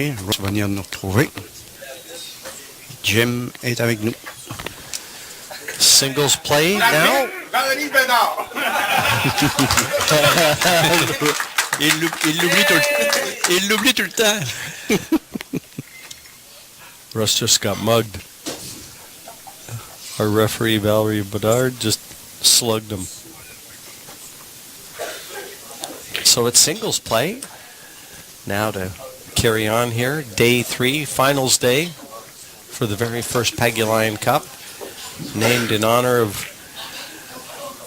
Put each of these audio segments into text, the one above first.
Venir nous retrouver. Jim est avec nous. Singles play now. Il l'oublie tout le temps. Russ just got mugged. Our referee, Valerie Bedard, just slugged him. So it's singles play. Now to carry on here. Day 3, finals day for the very first Pagulayan Cup. Named in honor of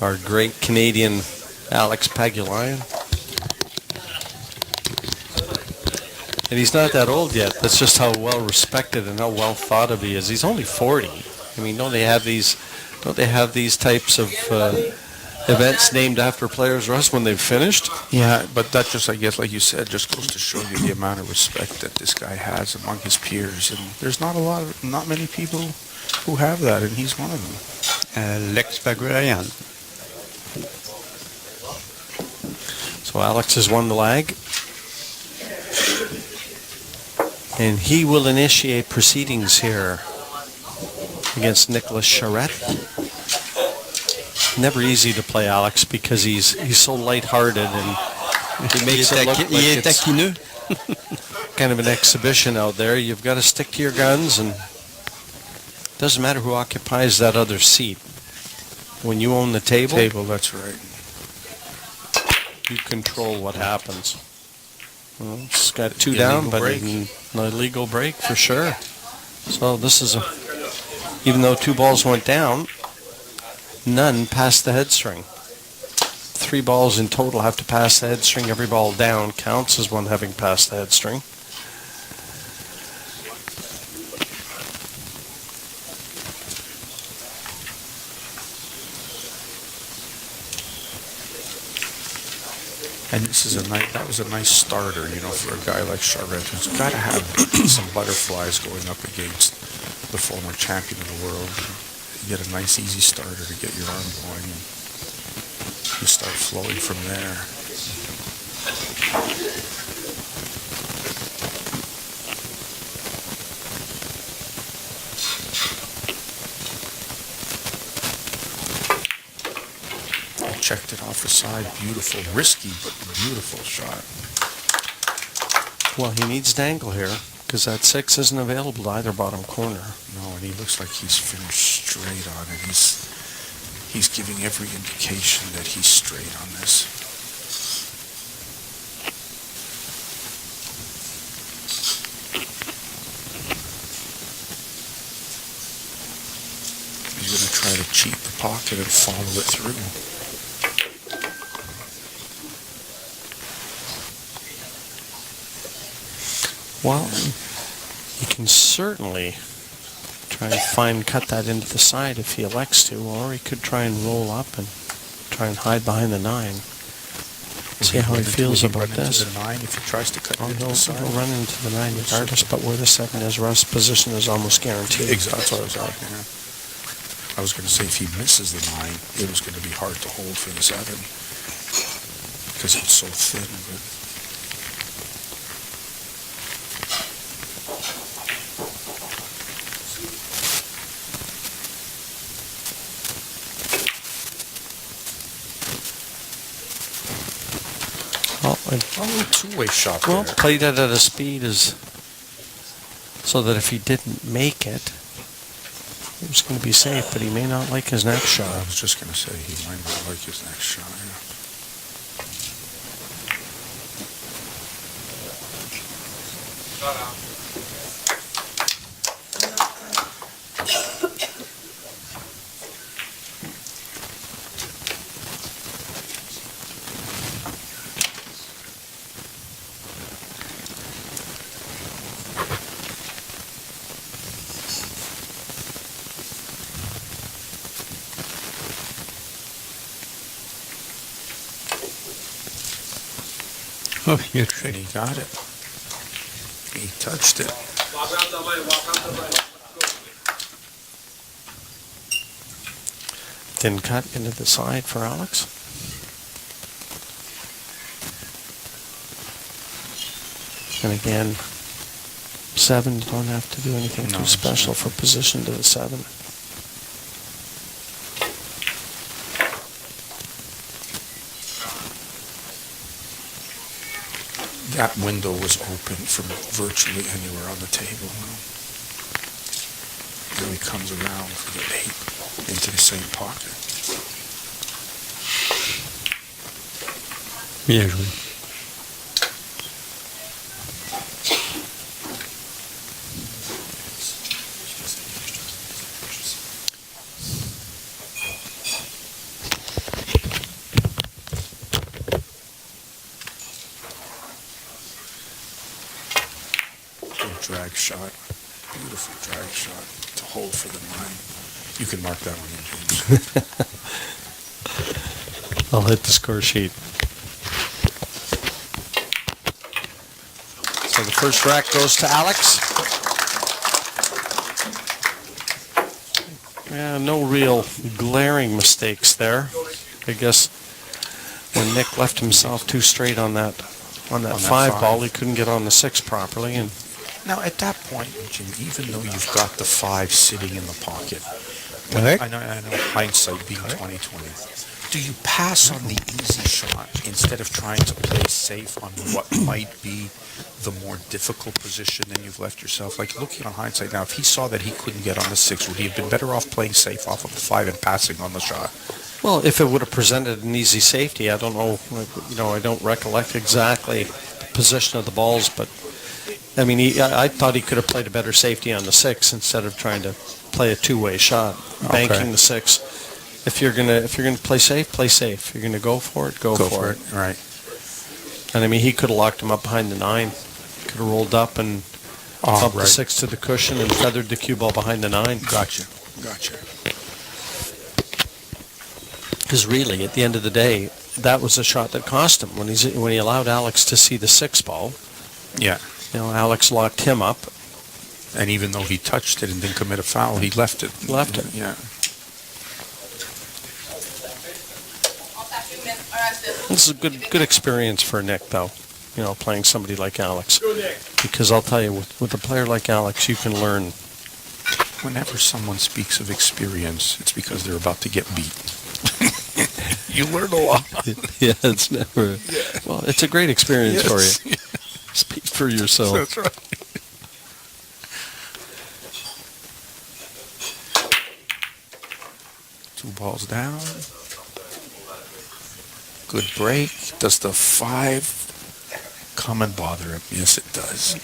our great Canadian Alex Pagulayan. And he's not that old yet. That's just how well respected and how well thought of he is. He's only 40. I mean, don't they have these types of events named after players, Russ, when they've finished? Yeah, but that just, I guess, like you said, just goes to show you the amount of respect that this guy has among his peers. And there's not many people who have that, and he's one of them. Lex Pagulayan. So Alex has won the lag. And he will initiate proceedings here against Nicolas Charettet. Never easy to play Alex because he's so lighthearted and he makes it look like it's kind of an exhibition out there. You've got to stick to your guns, and it doesn't matter who occupies that other seat. When you own the table, That's right. you control what happens. Well, it's got 2 down, but an illegal break for sure. So this is even though 2 balls went down, none passed the head string. 3 balls in total have to pass the head string. Every ball down counts as one having passed the head string. And that was a nice starter, for a guy like Charettet, who's got to have some butterflies going up against the former champion of the world. You get a nice, easy starter to get your arm going, and you start flowing from there. Checked it off the side. Beautiful, risky, but beautiful shot. Well, he needs to angle here because that 6 isn't available to either bottom corner. No, and he looks like he's finished straight on it. He's giving every indication that he's straight on this. He's going to try to cheat the pocket and follow it through. Well, he can certainly try and cut that into the side if he elects to, or he could try and roll up and try and hide behind the 9. See how he feels about this. The 9 if he tries to cut it into the side. He'll run into the 9 regardless, but where the 7 is, Russ' position is almost guaranteed. Exactly. That's what I was talking about. I was going to say if he misses the 9, it was going to be hard to hold for the 7 because it's so thin. But two-way shot there. Well, played it at a speed so that if he didn't make it, it was going to be safe, but he may not like his next shot. I was just going to say he might not like his next shot. Yeah. Oh, you're And he got it. He touched it. Thin cut into the side for Alex. And again, 7, you don't have to do anything No, too it's special not. for position to the 7. That window was open from virtually anywhere on the table. Now he comes around for the 8 into the same pocket. Bien joué. Good drag shot. Beautiful drag shot to hold for the 9. You can mark that one in, James. I'll hit the score sheet. So the first rack goes to Alex. Yeah, no real glaring mistakes there. I guess when Nick left himself too straight on that 5 ball, he couldn't get on the 6 properly. And Now, at that point, Jim, even though you've got the 5 sitting in the pocket, Correct. I know hindsight being 20/20. Do you pass on the easy shot instead of trying to play safe on what might be the more difficult position than you've left yourself? Like, looking on hindsight now, if he saw that he couldn't get on the 6, would he have been better off playing safe off of the 5 and passing on the shot? well, if it would have presented an easy safety, I don't know. I don't recollect exactly the position of the balls, but I mean, I thought he could have played a better safety on the 6 instead of trying to play a two-way shot, banking the 6. If you're gonna play safe, play safe. If you're gonna go for it, go for it. Right. And I mean, he could have locked him up behind the 9. Could have rolled up and bumped the 6 to the cushion and feathered the cue ball behind the 9. Gotcha. Because really, at the end of the day, that was a shot that cost him when he allowed Alex to see the 6 ball. Yeah. Alex locked him up. And even though he touched it and didn't commit a foul, he left it. Yeah. This is a good experience for Nick, though. Playing somebody like Alex. Because I'll tell you, with a player like Alex, you can learn. Whenever someone speaks of experience, it's because they're about to get beat. You learn a lot. Yeah, it's never. Well, it's a great experience for you. Yes. Speak for yourself. That's right. Two balls down. Good break. Does the 5 come and bother him? Yes, it does.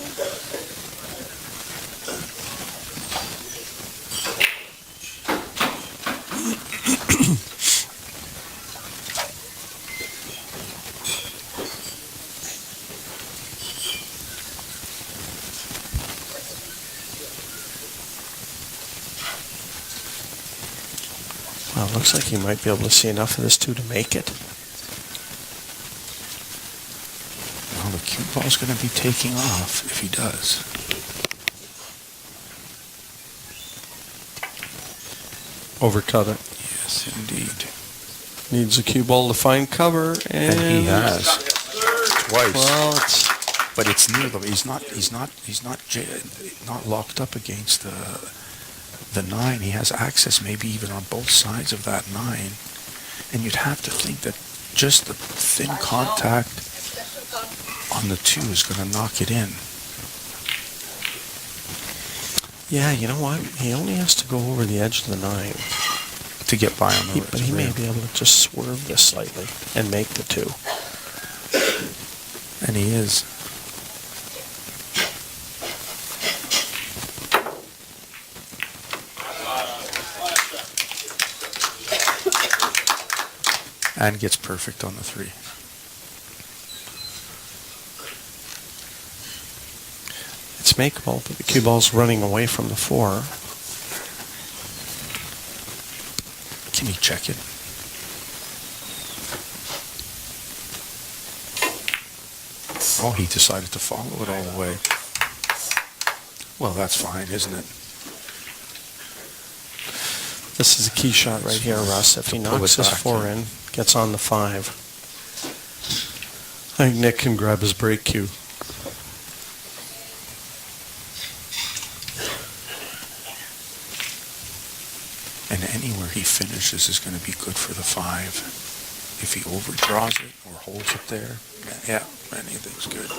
Well, it looks like he might be able to see enough of this too to make it. Well, the cue ball's going to be taking off if he does. Overcut it. Yes, indeed. Needs a cue ball to find cover, And he has twice. Well, it's But it's near them. He's not locked up against the 9. He has access maybe even on both sides of that 9. And you'd have to think that just the thin contact on the 2 is going to knock it in. yeah. You know what? He only has to go over the edge of the 9. To get by on the But he may be able to just swerve this slightly and make the 2. And he is. And gets perfect on the 3. It's makeable, but the cue ball's running away from the 4. Can he check it? Oh, he decided to follow it all the way. Well, that's fine, isn't it? This is a key shot right here, Russ. If he knocks his 4 in, gets on the 5, I think Nick can grab his break cue. anywhere he finishes is going to be good for the 5. If he overdraws it or holds it there, yeah, anything's good.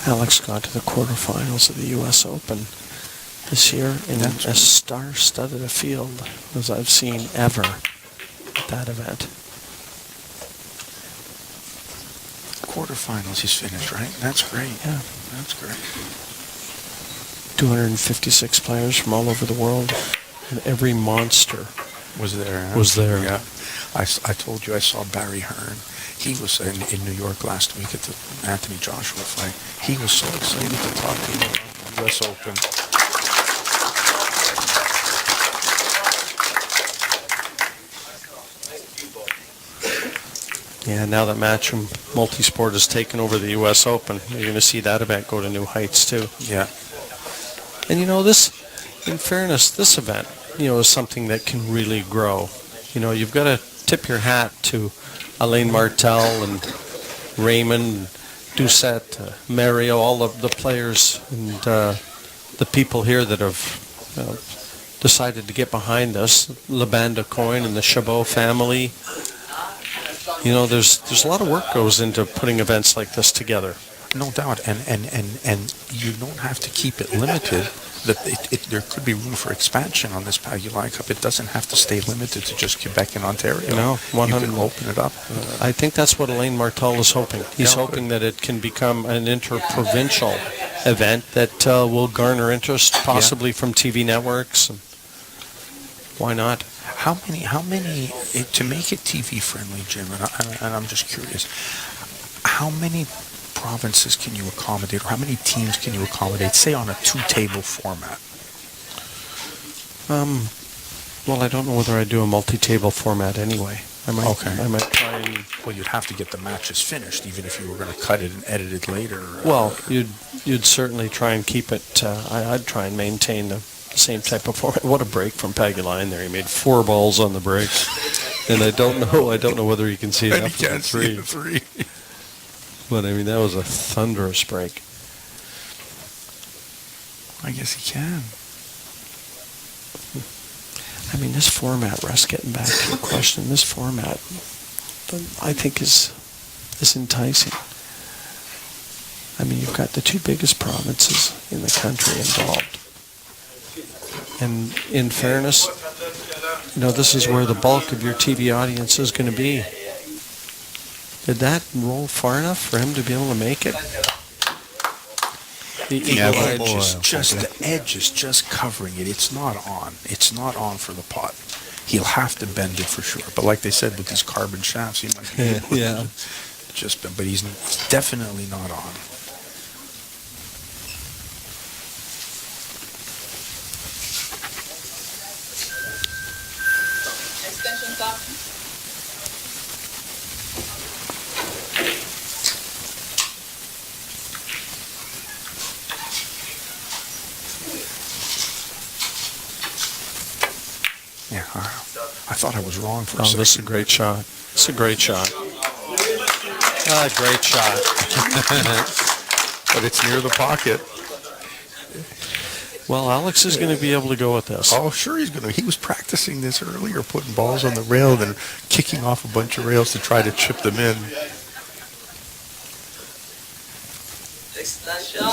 Alex got to the quarterfinals of the U.S. Open this year in as star-studded a field as I've seen ever at that event. Quarterfinals he's finished, right? That's great. Yeah. That's great. 256 players from all over the world, and every monster Was there? Huh? was there. Yeah. I told you I saw Barry Hearn. He was in New York last week at the Anthony Joshua fight. He was so excited to talk to me about the U.S. Open. Yeah, now that Matchroom Multisport has taken over the U.S. Open, you're going to see that event go to new heights too. Yeah. And this, in fairness, this event, is something that can really grow. You've got to tip your hat to Alain Martel and Raymond, Doucette, Mario, all of the players and the people here that have decided to get behind us. La Banda Coin and the Chabot family. There's a lot of work goes into putting events like this together. No doubt, and you don't have to keep it limited. There could be room for expansion on this Pagulayan Cup. It doesn't have to stay limited to just Quebec and Ontario. No, 100. You can open it up. I think that's what Alain Martel is hoping. He's hoping that it can become an interprovincial event that will garner interest, possibly from TV networks. And why not? How many? To make it TV friendly, Jim? And I'm just curious. How many provinces can you accommodate, or how many teams can you accommodate, say on a 2-table format? Well, I don't know whether I do a multi-table format anyway. I might try and... Well, you'd have to get the matches finished, even if you were going to cut it and edit it later. Well, you'd certainly try and keep it... I'd try and maintain the same type of format. What a break from Pagulayan there. He made 4 balls on the break. And I don't know whether you can see it after the 3. See the 3. But, that was a thunderous break. I guess he can. This format, Russ, getting back to your question, this format, I think is enticing. You've got the 2 biggest provinces in the country involved. And in fairness, this is where the bulk of your TV audience is going to be. Did that roll far enough for him to be able to make it? The edge is just covering it. It's not on. It's not on for the pot. He'll have to bend it for sure. But like they said, with these carbon shafts, he might be able to just bend. But he's definitely not on. Extensions option. Yeah, I thought I was wrong for a second. This is a great shot. It's a great shot. Great shot. But it's near the pocket. Well, Alex is going to be able to go with this. Oh, sure he's going to. He was practicing this earlier, putting balls on the rail and kicking off a bunch of rails to try to chip them in. Extension.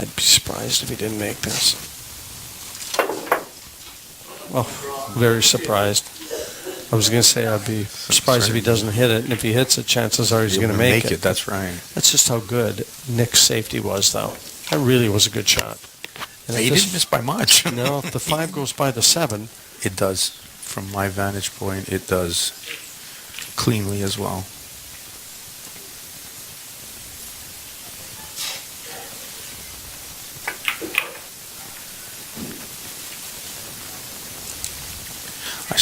I'd be surprised if he didn't make this. Oh, very surprised. I was going to say I'd be surprised if he doesn't hit it, and if he hits it, chances are he's going to make it. That's right. That's just how good Nick's safety was, though. That really was a good shot. And he didn't miss by much. No, if the 5 goes by the 7. It does. From my vantage point, it does cleanly as well.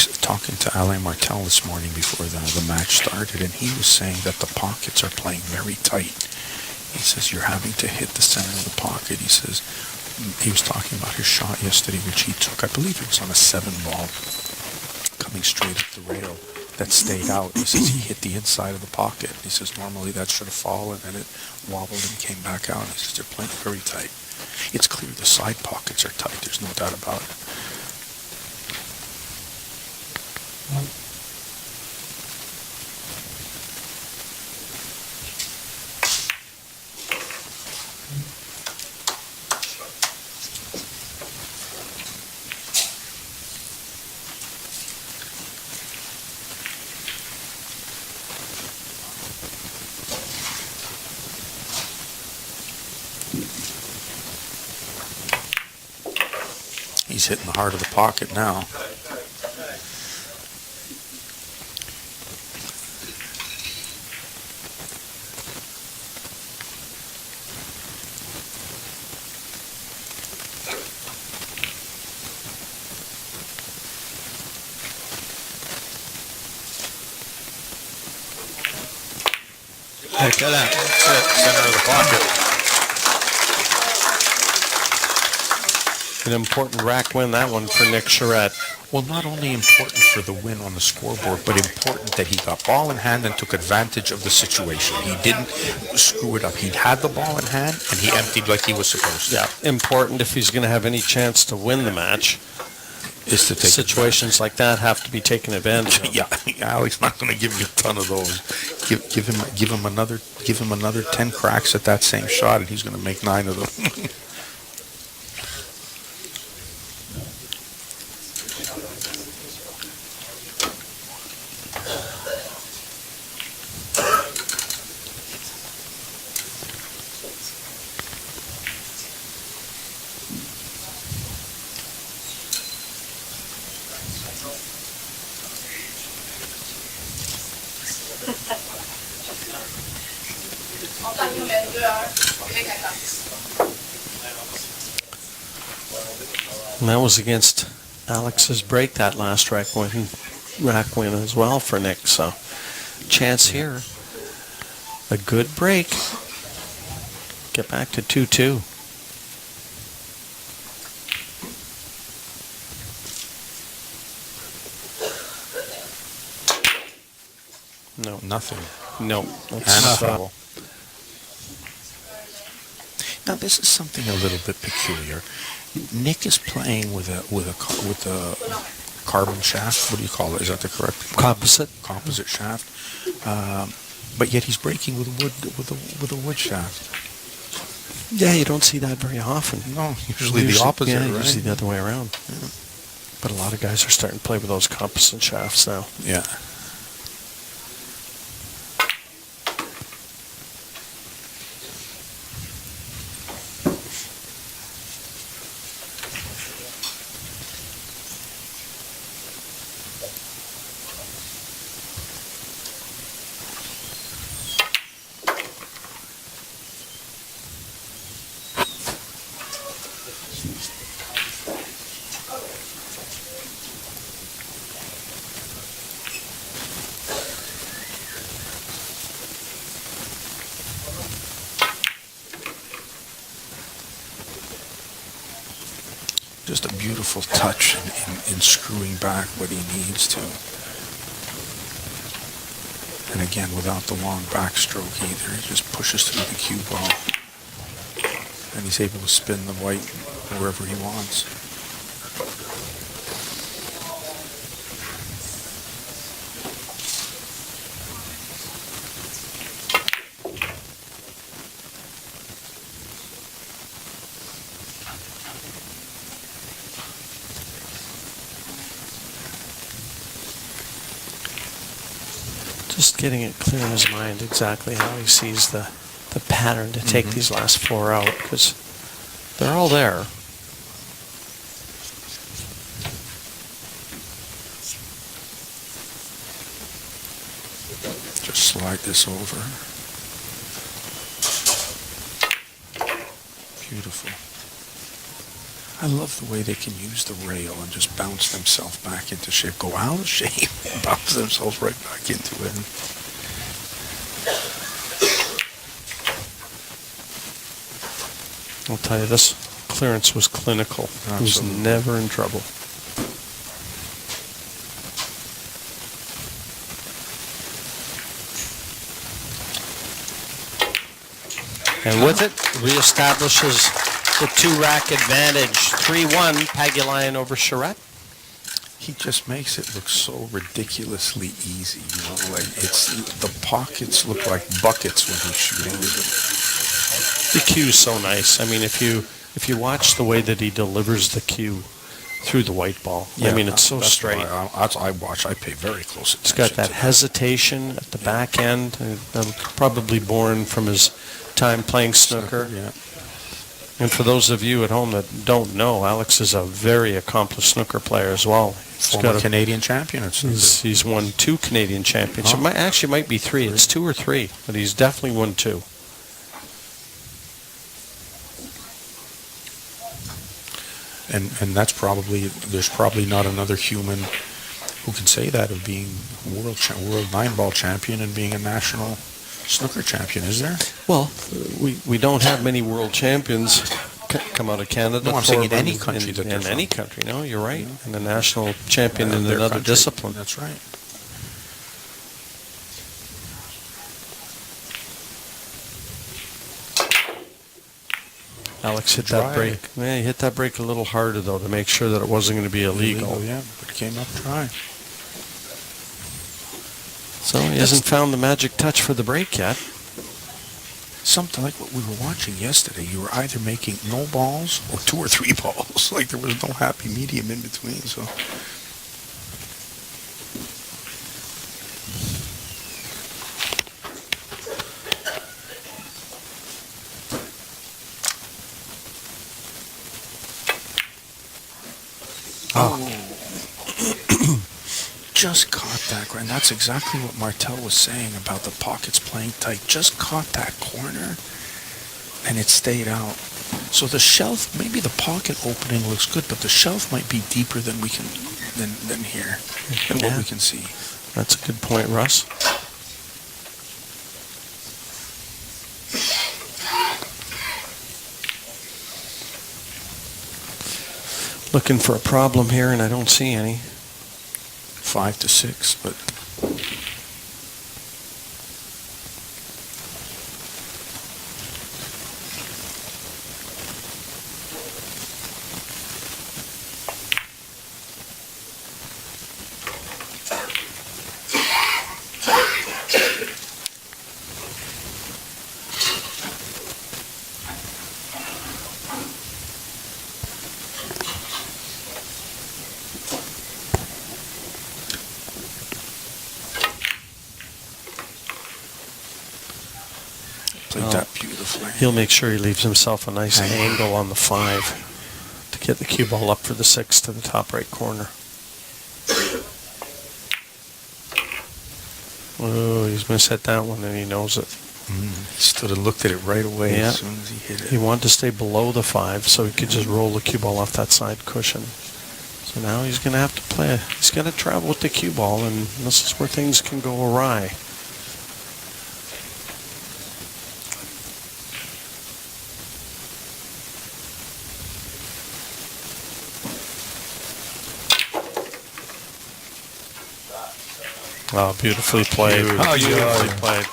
talking to Alain Martel this morning before the match started, and he was saying that the pockets are playing very tight. He says you're having to hit the center of the pocket. He says he was talking about his shot yesterday, which he took. I believe it was on a 7-ball, coming straight up the rail that stayed out. He says he hit the inside of the pocket. He says normally that should have fallen, and it wobbled and came back out. He says they're playing very tight. It's clear the side pockets are tight. There's no doubt about it. He's hitting the heart of the pocket now. Heck of that. That's it. Center of the pocket. An important rack win, that one, for Nick Charettet. Well, not only important for the win on the scoreboard, but important that he got ball in hand and took advantage of the situation. He didn't screw it up. He had the ball in hand, and he emptied like he was supposed to. Yeah, important if he's going to have any chance to win the match. Is to take Situations like that have to be taken advantage of. Yeah, Alex not going to give you a ton of those. Give him another 10 cracks at that same shot, and he's going to make 9 of them. And that was against Alex's break, that last rack win as well for Nick. So, chance here. A good break. Get back to 2-2. No. Nothing. No. And That's a foul. Now this is something a little bit peculiar. Nick is playing with a carbon shaft. What do you call it? Is that the correct composite shaft? But yet he's breaking with a wood shaft. Yeah, you don't see that very often. No, usually the opposite. Yeah, right? usually the other way around. Yeah. But a lot of guys are starting to play with those composite shafts now. Yeah. Just a beautiful touch in screwing back what he needs to. And again, without the long backstroke either, he just pushes through the cue ball. And he's able to spin the white wherever he wants. Just getting it clear in his mind exactly how he sees the pattern to take these last 4 out, because they're all there. Just slide this over. Beautiful. I love the way they can use the rail and just bounce themselves back into shape. Go out of shape, bounce themselves right back into it. I'll tell you, this clearance was clinical. He was Absolutely. never in trouble. And with it, reestablishes the 2-rack advantage. 3-1, Pagulayan over Charettet. He just makes it look so ridiculously easy, you know, like the pockets look like buckets when he's shooting. The cue's so nice. I mean, if you watch the way that he delivers the cue through the white ball, I mean, it's so that's straight. I pay very close attention. It's got that to hesitation at the back end, probably born from his time playing snooker. Yeah. And for those of you at home that don't know, Alex is a very accomplished snooker player as well. Former Canadian champion. He's won 2 Canadian championships. Actually, might be 3. It's 2 or 3, but he's definitely won 2. And that's there's probably not another human who can say that of being world 9-ball champion and being a national snooker champion, is there? Well, we don't have many world champions come out of Canada. No, I'm saying in any country that they're in from. any country, no, you're right. And a national champion in Their another country. discipline. That's right. Alex hit that break. Yeah, he hit that break a little harder, though, to make sure that it wasn't going to be illegal. Yeah, but it came up dry. So he hasn't found the magic touch for the break yet. Something like what we were watching yesterday. You were either making no balls or 2 or 3 balls. Like there was no happy medium in between. So just caught that, and that's exactly what Martel was saying about the pockets playing tight. Just caught that corner, and it stayed out. So the shelf, maybe the pocket opening looks good, but the shelf might be deeper than we can, than here, than what we can see. That's a good point, Russ. Looking for a problem here, and I don't see any. 5 to 6, but played that beautifully. He'll make sure he leaves himself a nice angle on the 5 to get the cue ball up for the 6 to the top right corner. Oh, he's mishit that one, and he knows it. He stood and looked at it right away as soon as he hit it. He wanted to stay below the 5 so he could just roll the cue ball off that side cushion. So now he's going to have to play. He's got to travel with the cue ball, and this is where things can go awry. Oh, beautifully played. Beautifully played.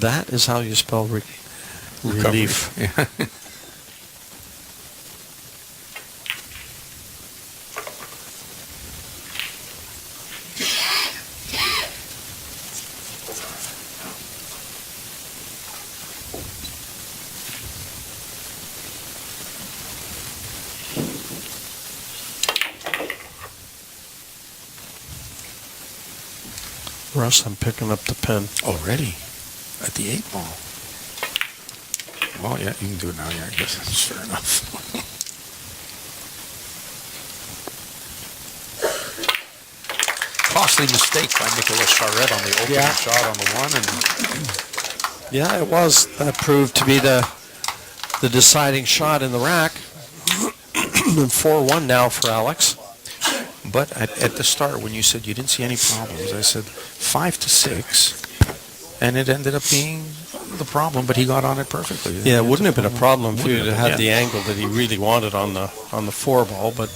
That is how you spell relief. Yeah. Russ, I'm picking up the pen. Already? At the 8-ball? Well, yeah, you can do it now. Yeah, I guess that's fair enough. Costly mistake by Nicolas Charettet on the opening shot on the 1. And Yeah, it was. That proved to be the the deciding shot in the rack. 4-1 now for Alex. But at the start, when you said you didn't see any problems, I said 5-6, and it ended up being the problem. But he got on it perfectly. Yeah, it wouldn't have been a problem if he had had yeah. the angle that he really wanted on the 4 ball, but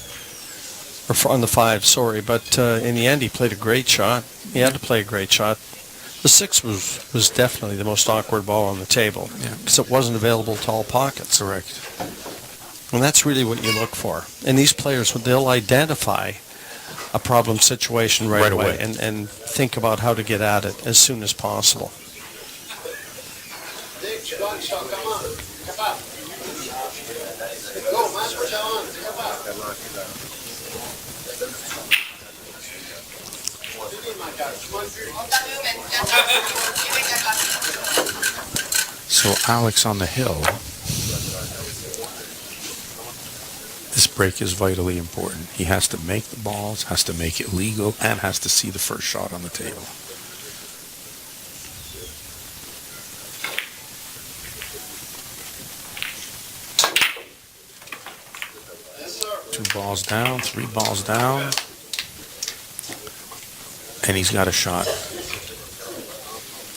on the 5. Sorry, but in the end, he played a great shot. He had to play a great shot. The 6 was definitely the most awkward ball on the table because it wasn't available to all pockets. Correct. And that's really what you look for. And these players, they'll identify a problem situation right away and think about how to get at it as soon as possible. So Alex on the hill. This break is vitally important. He has to make the balls, has to make it legal, and has to see the first shot on the table. Two balls down, 3 balls down. And he's got a shot.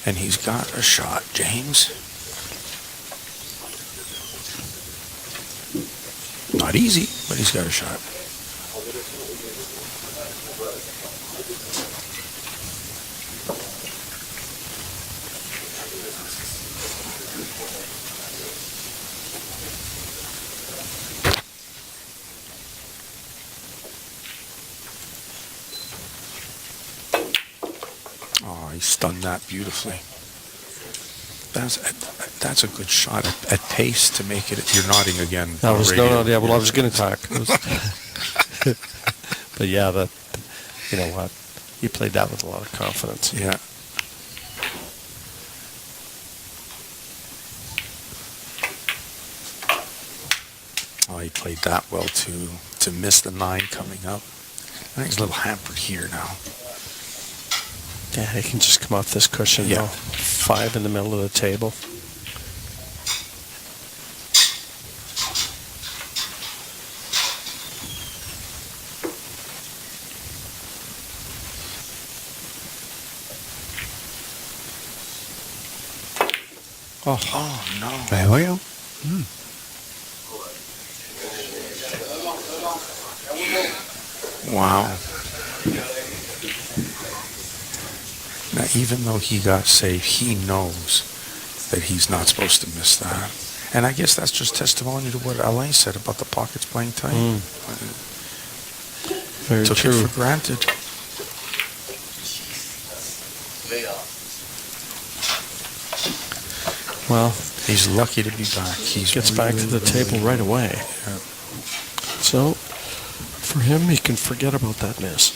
And he's got a shot, James. Not easy, but he's got a shot. Oh, he stunned that beautifully. That's a good shot at pace to make it. You're nodding again. I was I was going to talk. But yeah, you know what? He played that with a lot of confidence. Yeah. Oh, he played that well too. To miss the 9 coming up. I think he's a little hampered here now. Yeah, he can just come off this cushion. Yeah. 5 in the middle of the table. Oh no. There we go. Wow. Now, even though he got saved, he knows that he's not supposed to miss that. And I guess that's just testimony to what Alain said about the pockets playing tight. Very Took true. it for granted. Well, he's lucky to be back. He gets back to the table right away. Yeah. So, for him, he can forget about that miss.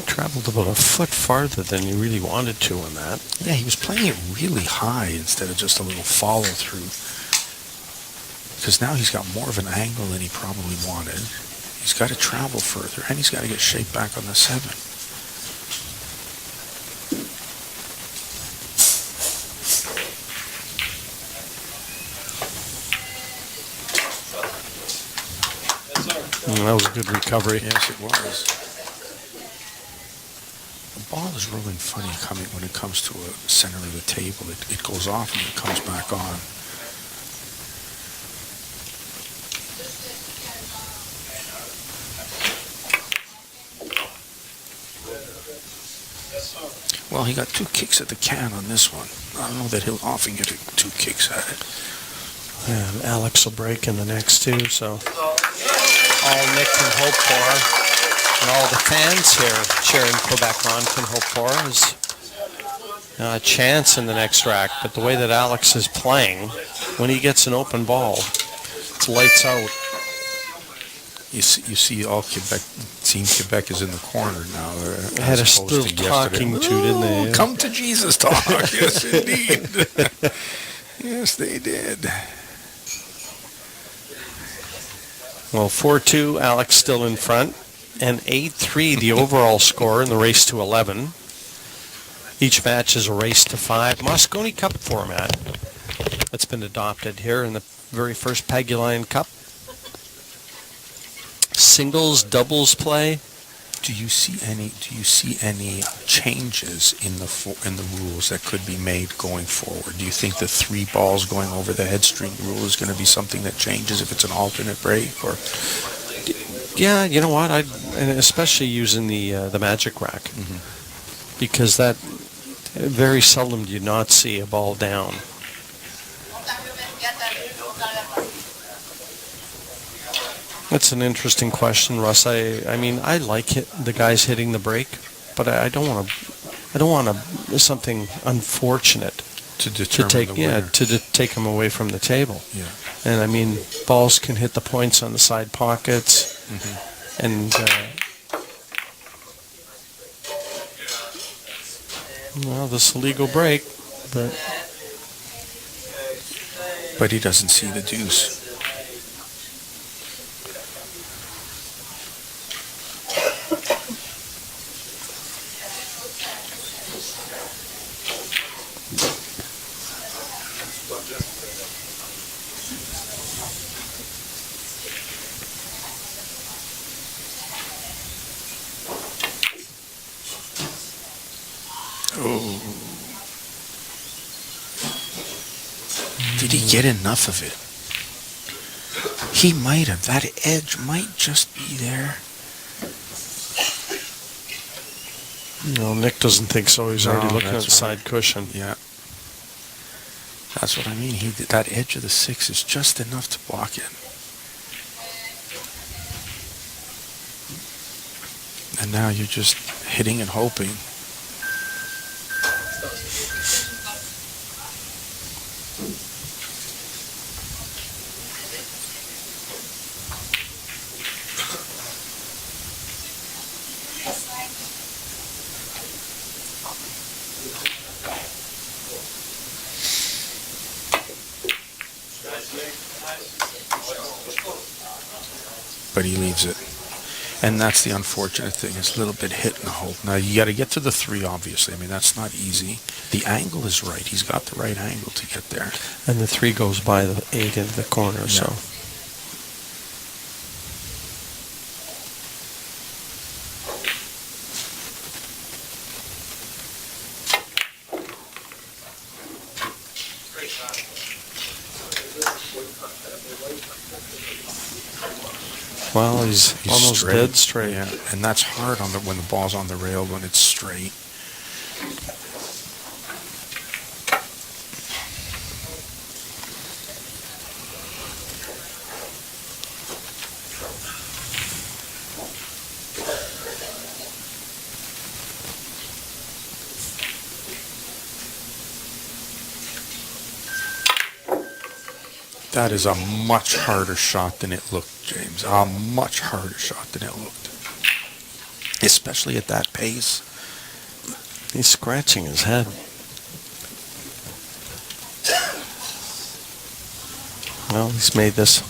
Traveled about a foot farther than he really wanted to on that. Yeah, he was playing it really high instead of just a little follow through. Because now he's got more of an angle than he probably wanted. He's got to travel further, and he's got to get shape back on the 7. That was a good recovery. Yes, it was. The ball is rolling funny coming when it comes to a center of the table. It goes off and it comes back on. Well, he got 2 kicks at the can on this one. I don't know that he'll often get 2 kicks at it. Yeah, and Alex will break in the next 2, so all Nick can hope for, and all the fans here cheering Quebec on can hope for, is a chance in the next rack. But the way that Alex is playing, when he gets an open ball, it's lights out. You see all Quebec, Team Quebec is in the corner now. They had a as opposed little to yesterday. talking to, didn't they? Oh, come to Jesus talk. Yes, indeed. Yes, they did. Well, 4-2, Alex still in front, and 8-3 the overall score in the race to 11. Each match is a race to 5. Moscone Cup format that's been adopted here in the very first Pagulayan Cup. Singles, doubles play. Do you see any changes in the rules that could be made going forward? Do you think the 3 balls going over the headstring rule is going to be something that changes if it's an alternate break? Or Yeah, you know what? And especially using the magic rack, because that very seldom do you not see a ball down. That's an interesting question, Russ. I mean, I like the guys hitting the break, but I don't want something unfortunate to determine take the winner. to take them away from the table. Yeah. And I mean, balls can hit the points on the side pockets, and well, this is a legal break, but he doesn't see the deuce. Oh. Did he get enough of it? He might have. That edge might just be there. no, Nick doesn't think so. He's already No, looking at that's the side cushion. Yeah. That's what I mean. That edge of the 6 is just enough to block it. And now you're just hitting and hoping. But he leaves it. And that's the unfortunate thing. It's a little bit hit and hope. Now, you got to get to the 3, obviously. I mean, that's not easy. The angle is right. He's got the right angle to get there. And the 3 goes by the 8 into the corner, so. Well, he's almost straight. dead straight. Yeah, and that's hard when the ball's on the rail when it's straight. That is a much harder shot than it looked, James. A much harder shot than it looked. Especially at that pace. He's scratching his head. Well, he's made this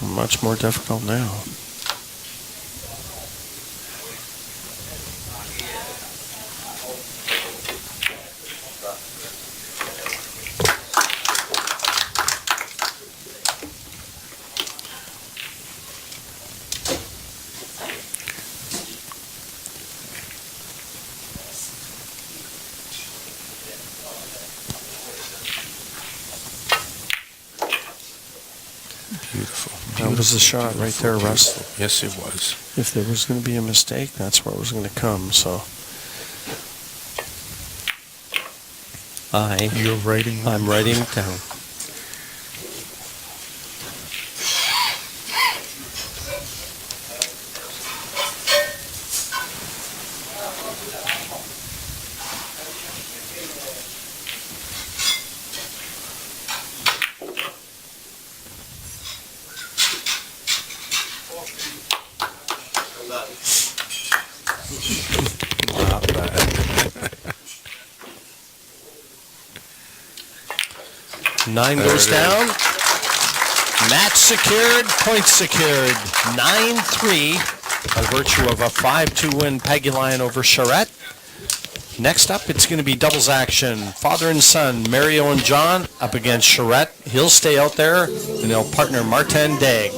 much more difficult now. Beautiful. That was the shot right there, Russ. Yes, it was. If there was going to be a mistake, that's where it was going to come. So, You're writing. I'm writing it down. 9 There goes it down. Match secured, points secured. 9-3 by virtue of a 5-2 win Pagulayan over Charettet. Next up, it's going to be doubles action. Father and son, Mario and John, up against Charettet. He'll stay out there, and they'll partner Martin Dag.